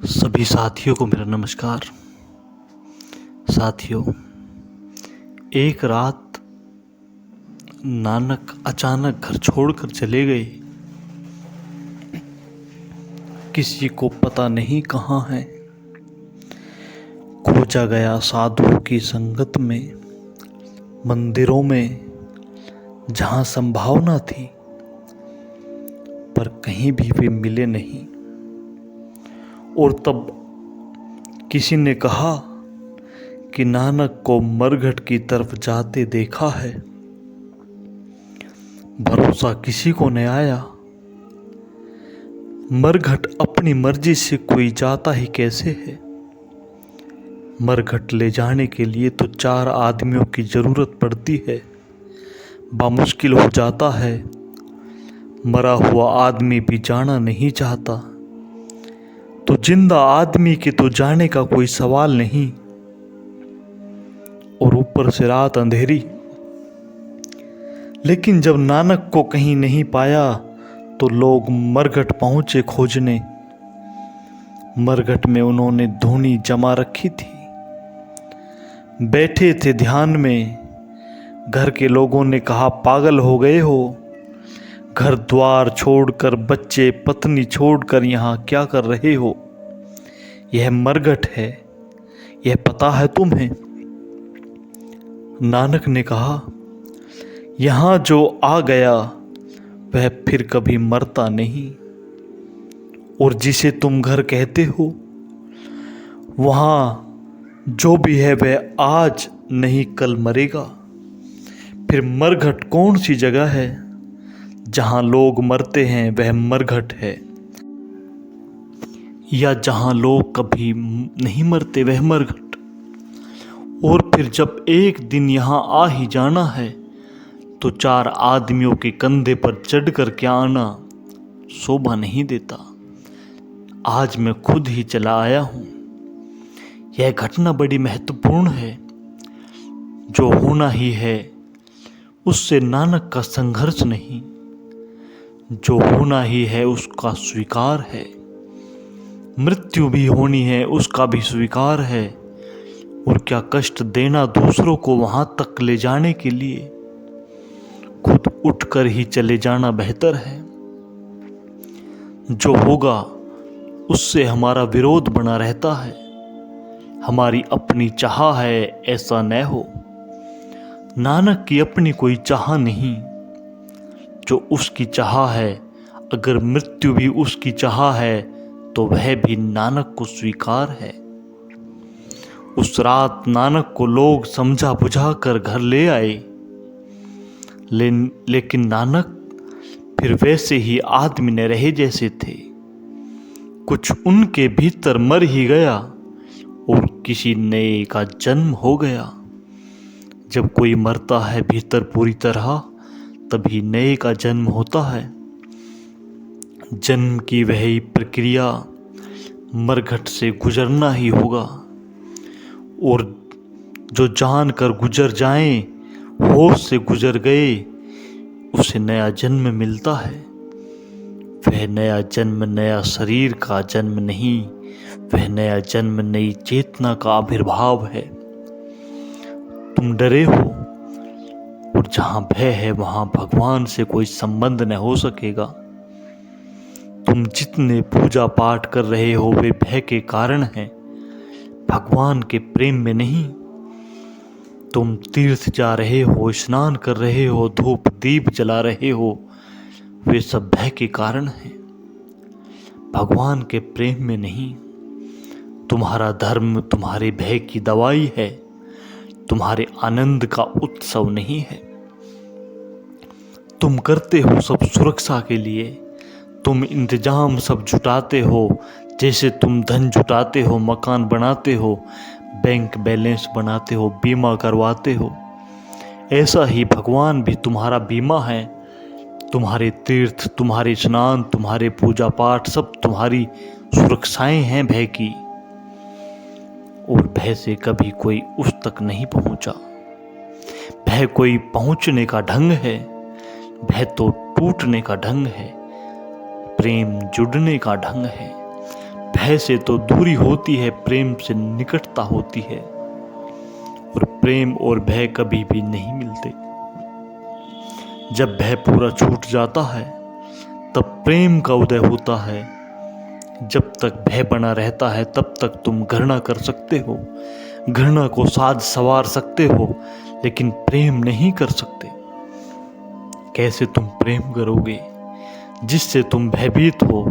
सभी साथियों को मेरा नमस्कार। साथियों, एक रात नानक अचानक घर छोड़कर चले गए। किसी को पता नहीं कहाँ है। खोजा गया साधुओं की संगत में, मंदिरों में जहाँ संभावना थी, पर कहीं भी वे मिले नहीं। और तब किसी ने कहा कि नानक को मरघट की तरफ जाते देखा है। भरोसा किसी को नहीं आया। मरघट अपनी मर्जी से कोई जाता ही कैसे है। मरघट ले जाने के लिए तो 4 आदमियों की जरूरत पड़ती है। बामुश्किल हो जाता है। मरा हुआ आदमी भी जाना नहीं चाहता, तो जिंदा आदमी के तो जाने का कोई सवाल नहीं। और ऊपर से रात अंधेरी। लेकिन जब नानक को कहीं नहीं पाया तो लोग मरघट पहुंचे खोजने। मरघट में उन्होंने धूनी जमा रखी थी। बैठे थे ध्यान में। घर के लोगों ने कहा, पागल हो गए हो। घर द्वार छोड़कर, बच्चे पत्नी छोड़कर यहाँ क्या कर रहे हो। यह मरघट है, यह पता है तुम्हें। नानक ने कहा, यहाँ जो आ गया वह फिर कभी मरता नहीं। और जिसे तुम घर कहते हो, वहाँ जो भी है वह आज नहीं कल मरेगा। फिर मरघट कौन सी जगह है। जहाँ लोग मरते हैं वह मरघट है, या जहाँ लोग कभी नहीं मरते वह मरघट। और फिर जब एक दिन यहाँ आ ही जाना है, तो 4 आदमियों के कंधे पर चढ़ कर क्या आना शोभा नहीं देता। आज मैं खुद ही चला आया हूँ। यह घटना बड़ी महत्वपूर्ण है। जो होना ही है उससे नानक का संघर्ष नहीं, जो होना ही है उसका स्वीकार है। मृत्यु भी होनी है उसका भी स्वीकार है। और क्या कष्ट देना दूसरों को वहां तक ले जाने के लिए। खुद उठकर ही चले जाना बेहतर है। जो होगा उससे हमारा विरोध बना रहता है। हमारी अपनी चाह है, ऐसा न हो। नानक की अपनी कोई चाह नहीं। जो उसकी चाह है, अगर मृत्यु भी उसकी चाह है, तो वह भी नानक को स्वीकार है। उस रात नानक को लोग समझा बुझा कर घर ले आए। लेकिन नानक फिर वैसे ही आदमी न रहे जैसे थे। कुछ उनके भीतर मर ही गया और किसी नए का जन्म हो गया। जब कोई मरता है भीतर पूरी तरह, तभी नए का जन्म होता है। जन्म की वही प्रक्रिया मरघट से गुजरना ही होगा। और जो जान कर गुजर जाएं, होश से गुजर गए, उसे नया जन्म मिलता है। वह नया जन्म नया शरीर का जन्म नहीं, वह नया जन्म नई चेतना का आविर्भाव है। तुम डरे हो, और जहां भय है वहां भगवान से कोई संबंध न हो सकेगा। तुम जितने पूजा पाठ कर रहे हो वे भय के कारण हैं, भगवान के प्रेम में नहीं। तुम तीर्थ जा रहे हो, स्नान कर रहे हो, धूप दीप जला रहे हो, वे सब भय के कारण हैं, भगवान के प्रेम में नहीं। तुम्हारा धर्म तुम्हारे भय की दवाई है, तुम्हारे आनंद का उत्सव नहीं है। तुम करते हो सब सुरक्षा के लिए। तुम इंतजाम सब जुटाते हो, जैसे तुम धन जुटाते हो, मकान बनाते हो, बैंक बैलेंस बनाते हो, बीमा करवाते हो। ऐसा ही भगवान भी तुम्हारा बीमा है। तुम्हारे तीर्थ, तुम्हारे स्नान, तुम्हारे पूजा पाठ सब तुम्हारी सुरक्षाएं हैं भय की। और भय से कभी कोई उस तक नहीं पहुंचा। भय कोई पहुंचने का ढंग है, भय तो टूटने का ढंग है। प्रेम जुड़ने का ढंग है। भय से तो दूरी होती है, प्रेम से निकटता होती है। और प्रेम और भय कभी भी नहीं मिलते। जब भय पूरा छूट जाता है तब प्रेम का उदय होता है। जब तक भय बना रहता है तब तक तुम घृणा कर सकते हो, घृणा को साज संवार सकते हो, लेकिन प्रेम नहीं कर सकते। कैसे तुम प्रेम करोगे? जिससे तुम भयभीत हो,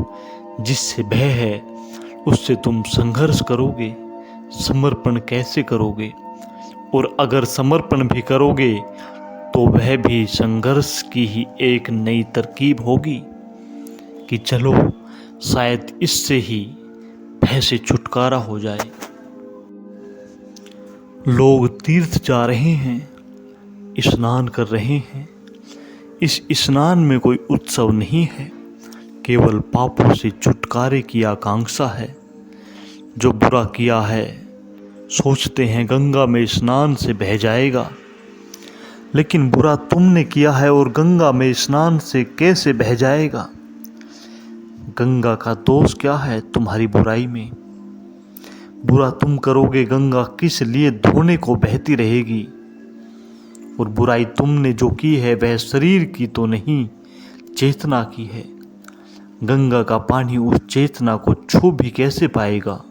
जिससे भय है, उससे तुम संघर्ष करोगे। समर्पण कैसे करोगे? और अगर समर्पण भी करोगे तो वह भी संघर्ष की ही एक नई तरकीब होगी कि चलो शायद इससे ही भय से छुटकारा हो जाए। लोग तीर्थ जा रहे हैं, स्नान कर रहे हैं। इस स्नान में कोई उत्सव नहीं है, केवल पापों से छुटकारे की आकांक्षा है। जो बुरा किया है सोचते हैं गंगा में स्नान से बह जाएगा, लेकिन बुरा तुमने किया है और गंगा में स्नान से कैसे बह जाएगा? गंगा का दोष क्या है तुम्हारी बुराई में? बुरा तुम करोगे, गंगा किस लिए धोने को बहती रहेगी? और बुराई तुमने जो की है वह शरीर की तो नहीं, चेतना की है। गंगा का पानी उस चेतना को छू भी कैसे पाएगा?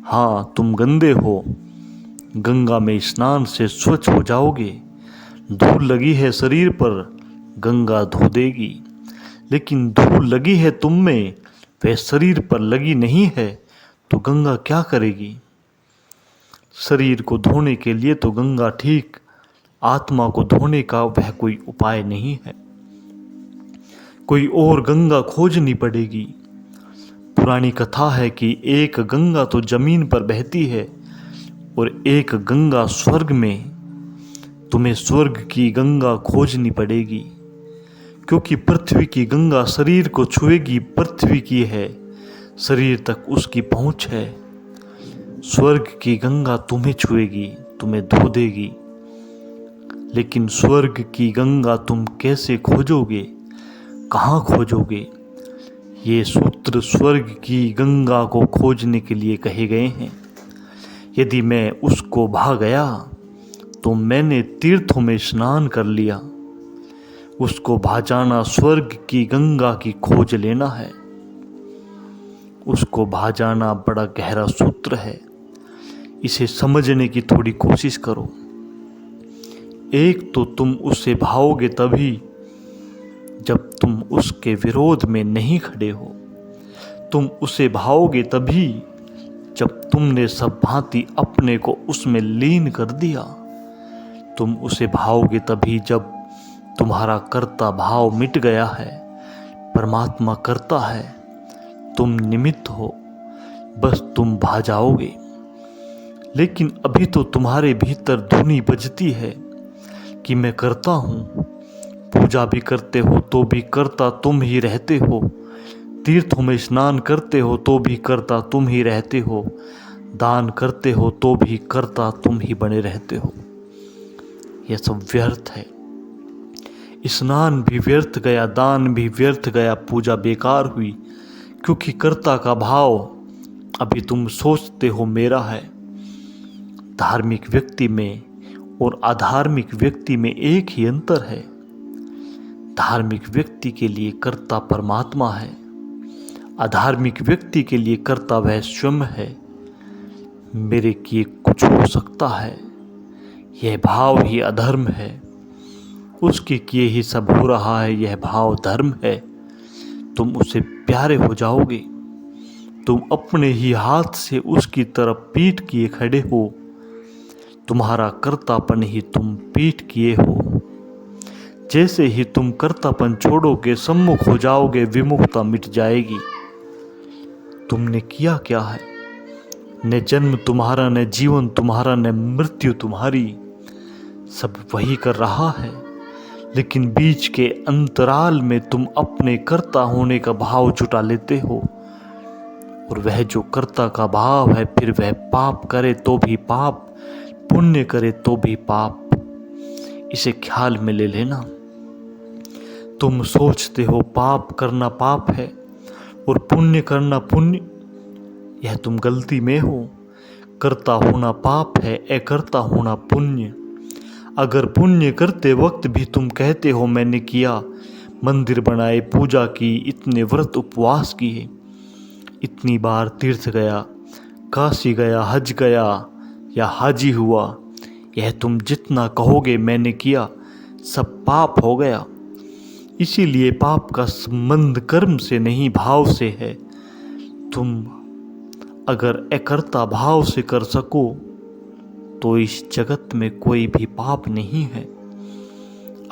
हाँ, तुम गंदे हो, गंगा में स्नान से स्वच्छ हो जाओगे। धूल लगी है शरीर पर, गंगा धो देगी। लेकिन धूल लगी है तुम में, वह शरीर पर लगी नहीं है, तो गंगा क्या करेगी? शरीर को धोने के लिए तो गंगा ठीक, आत्मा को धोने का वह कोई उपाय नहीं है। कोई और गंगा खोजनी पड़ेगी। पुरानी कथा है कि एक गंगा तो जमीन पर बहती है और एक गंगा स्वर्ग में। तुम्हें स्वर्ग की गंगा खोजनी पड़ेगी, क्योंकि पृथ्वी की गंगा शरीर को छुएगी, पृथ्वी की है, शरीर तक उसकी पहुंच है। स्वर्ग की गंगा तुम्हें छुएगी, तुम्हें धो देगी। लेकिन स्वर्ग की गंगा तुम कैसे खोजोगे? कहाँ खोजोगे? ये सूत्र स्वर्ग की गंगा को खोजने के लिए कहे गए हैं। यदि मैं उसको भा गया तो मैंने तीर्थों में स्नान कर लिया। उसको भा जाना स्वर्ग की गंगा की खोज लेना है। उसको भा जाना बड़ा गहरा सूत्र है, इसे समझने की थोड़ी कोशिश करो। एक तो तुम उससे भाओगे तभी जब तुम उसके विरोध में नहीं खड़े हो। तुम उसे भाओगे तभी जब तुमने सब भांति अपने को उसमें लीन कर दिया। तुम उसे भाओगे तभी जब तुम्हारा कर्ता भाव मिट गया है। परमात्मा करता है, तुम निमित्त हो, बस तुम भा जाओगे। लेकिन अभी तो तुम्हारे भीतर धुनी बजती है कि मैं करता हूँ। पूजा भी करते हो तो भी करता तुम ही रहते हो, तीर्थों में स्नान करते हो तो भी करता तुम ही रहते हो, दान करते हो तो भी करता तुम ही बने रहते हो। यह सब व्यर्थ है। स्नान भी व्यर्थ गया, दान भी व्यर्थ गया, पूजा बेकार हुई, क्योंकि कर्ता का भाव अभी तुम सोचते हो मेरा है। धार्मिक व्यक्ति में और अधार्मिक व्यक्ति में एक ही अंतर है। धार्मिक व्यक्ति के लिए कर्ता परमात्मा है, अधार्मिक व्यक्ति के लिए कर्ता वह स्वयं है। मेरे किए कुछ हो सकता है, यह भाव ही अधर्म है। उसके किए ही सब हो रहा है, यह भाव धर्म है। तुम उससे प्यारे हो जाओगे। तुम अपने ही हाथ से उसकी तरफ पीठ किए खड़े हो। तुम्हारा कर्तापन ही तुम पीठ किए हो। जैसे ही तुम कर्तापन छोड़ोगे, सम्मुख हो जाओगे, विमुखता मिट जाएगी। तुमने किया क्या है? न जन्म तुम्हारा, न जीवन तुम्हारा, न मृत्यु तुम्हारी, सब वही कर रहा है। लेकिन बीच के अंतराल में तुम अपने कर्ता होने का भाव जुटा लेते हो। और वह जो कर्ता का भाव है, फिर वह पाप करे तो भी पाप, पुण्य करे तो भी पाप। इसे ख्याल में ले लेना। तुम सोचते हो पाप करना पाप है और पुण्य करना पुण्य, यह तुम गलती में हो। करता होना पाप है, अकर्ता होना पुण्य। अगर पुण्य करते वक्त भी तुम कहते हो मैंने किया, मंदिर बनाए, पूजा की, इतने व्रत उपवास किए, इतनी बार तीर्थ गया, काशी गया, हज गया या हाजी हुआ, यह तुम जितना कहोगे मैंने किया सब पाप हो गया। इसीलिए पाप का संबंध कर्म से नहीं भाव से है। तुम अगर अकर्ता भाव से कर सको तो इस जगत में कोई भी पाप नहीं है।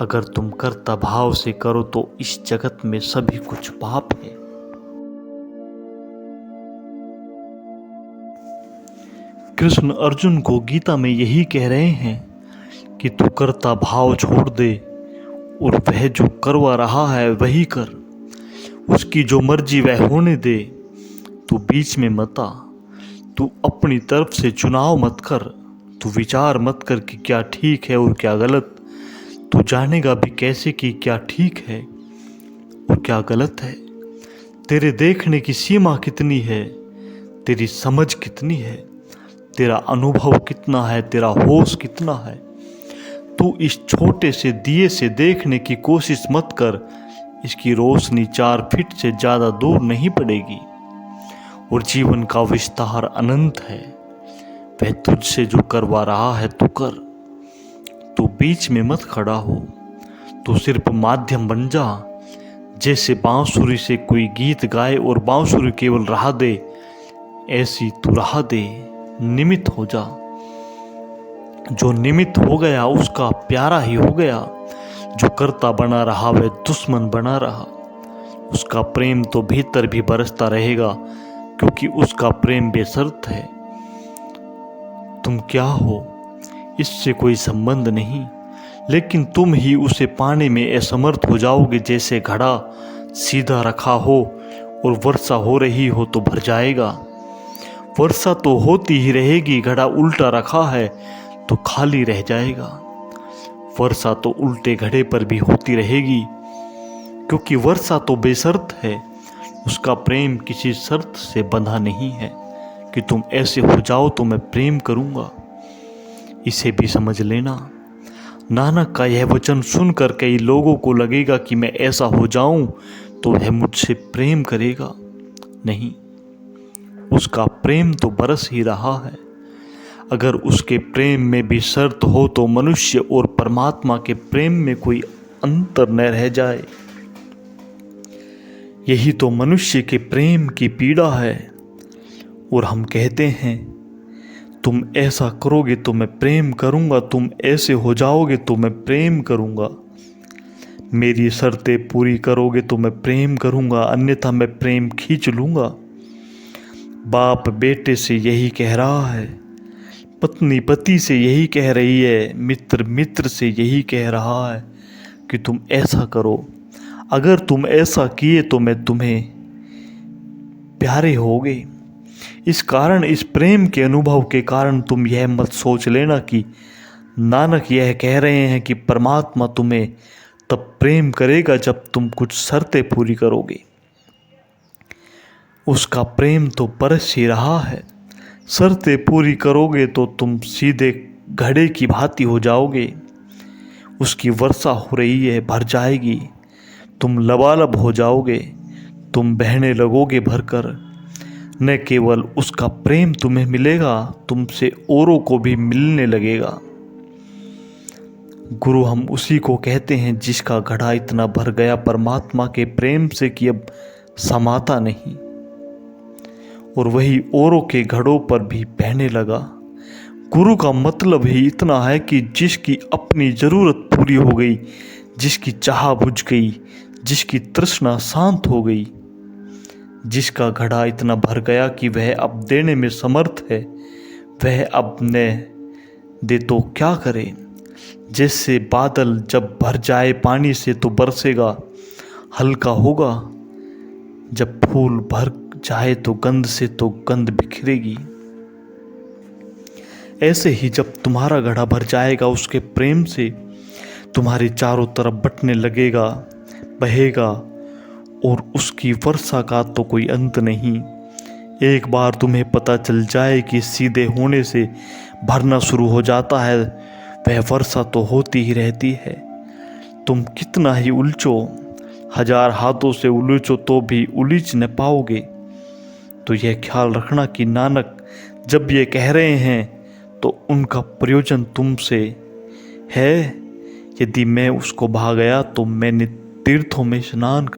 अगर तुम कर्ता भाव से करो तो इस जगत में सभी कुछ पाप है। कृष्ण अर्जुन को गीता में यही कह रहे हैं कि तू कर्ता भाव छोड़ दे और वह जो करवा रहा है वही कर, उसकी जो मर्जी वह होने दे। तू बीच में मत आ, तू अपनी तरफ से चुनाव मत कर, तू विचार मत कर कि क्या ठीक है और क्या गलत। तू जानेगा भी कैसे कि क्या ठीक है और क्या गलत है। तेरे देखने की सीमा कितनी है, तेरी समझ कितनी है, तेरा अनुभव कितना है, तेरा होश कितना है। तू इस छोटे से दिए से देखने की कोशिश मत कर, इसकी रोशनी 4 फीट से ज़्यादा दूर नहीं पड़ेगी और जीवन का विस्तार अनंत है। वह तुझसे जो करवा रहा है तू कर, तू बीच में मत खड़ा हो, तू सिर्फ माध्यम बन जा। जैसे बांसुरी से कोई गीत गाए और बांसुरी केवल राह दे, ऐसी तू राह दे, निमित्त हो जा। जो निमित्त हो गया उसका प्यारा ही हो गया, जो करता बना रहा वह दुश्मन बना रहा। उसका प्रेम तो भीतर भी बरसता रहेगा क्योंकि उसका प्रेम बेशर्त है। तुम क्या हो इससे कोई संबंध नहीं, लेकिन तुम ही उसे पाने में असमर्थ हो जाओगे। जैसे घड़ा सीधा रखा हो और वर्षा हो रही हो तो भर जाएगा। वर्षा तो होती ही रहेगी, घड़ा उल्टा रखा है तो खाली रह जाएगा। वर्षा तो उल्टे घड़े पर भी होती रहेगी क्योंकि वर्षा तो बेशर्त है। उसका प्रेम किसी शर्त से बंधा नहीं है कि तुम ऐसे हो जाओ तो मैं प्रेम करूंगा। इसे भी समझ लेना। नानक का यह वचन सुनकर कई लोगों को लगेगा कि मैं ऐसा हो जाऊं तो वह मुझसे प्रेम करेगा। नहीं, उसका प्रेम तो बरस ही रहा है। अगर उसके प्रेम में भी शर्त हो तो मनुष्य और परमात्मा के प्रेम में कोई अंतर न रह जाए। यही तो मनुष्य के प्रेम की पीड़ा है। और हम कहते हैं तुम ऐसा करोगे तो मैं प्रेम करूंगा, तुम ऐसे हो जाओगे तो मैं प्रेम करूंगा, मेरी शर्तें पूरी करोगे तो मैं प्रेम करूंगा, अन्यथा मैं प्रेम खींच लूंगा। बाप बेटे से यही कह रहा है, पत्नी पति से यही कह रही है, मित्र मित्र से यही कह रहा है कि तुम ऐसा करो। अगर तुम ऐसा किए तो मैं तुम्हें प्यारे होगे। इस कारण, इस प्रेम के अनुभव के कारण तुम यह मत सोच लेना कि नानक यह कह रहे हैं कि परमात्मा तुम्हें तब प्रेम करेगा जब तुम कुछ शर्तें पूरी करोगे। उसका प्रेम तो बरस ही रहा है। शर्तें पूरी करोगे तो तुम सीधे घड़े की भांति हो जाओगे। उसकी वर्षा हो रही है, भर जाएगी, तुम लबालब हो जाओगे, तुम बहने लगोगे भरकर। न केवल उसका प्रेम तुम्हें मिलेगा, तुमसे औरों को भी मिलने लगेगा। गुरु हम उसी को कहते हैं जिसका घड़ा इतना भर गया परमात्मा के प्रेम से कि अब समाता नहीं, और वही औरों के घड़ों पर भी बहने लगा। गुरु का मतलब ही इतना है कि जिसकी अपनी ज़रूरत पूरी हो गई, जिसकी चाह बुझ गई, जिसकी तृष्णा शांत हो गई, जिसका घड़ा इतना भर गया कि वह अब देने में समर्थ है, वह अब न दे तो क्या करे। जैसे बादल जब भर जाए पानी से तो बरसेगा, हल्का होगा, जब फूल भर जाए तो गंध से तो गंध बिखरेगी। ऐसे ही जब तुम्हारा घड़ा भर जाएगा उसके प्रेम से, तुम्हारे चारों तरफ बटने लगेगा, बहेगा, और उसकी वर्षा का तो कोई अंत नहीं। एक बार तुम्हें पता चल जाए कि सीधे होने से भरना शुरू हो जाता है, वह वर्षा तो होती ही रहती है। तुम कितना ही उलझो, 1000 हाथों से उलझो तो भी उलझ न पाओगे। तो यह ख्याल रखना कि नानक जब ये कह रहे हैं तो उनका प्रयोजन तुमसे है। यदि मैं उसको भा गया तो मैंने तीर्थों में स्नान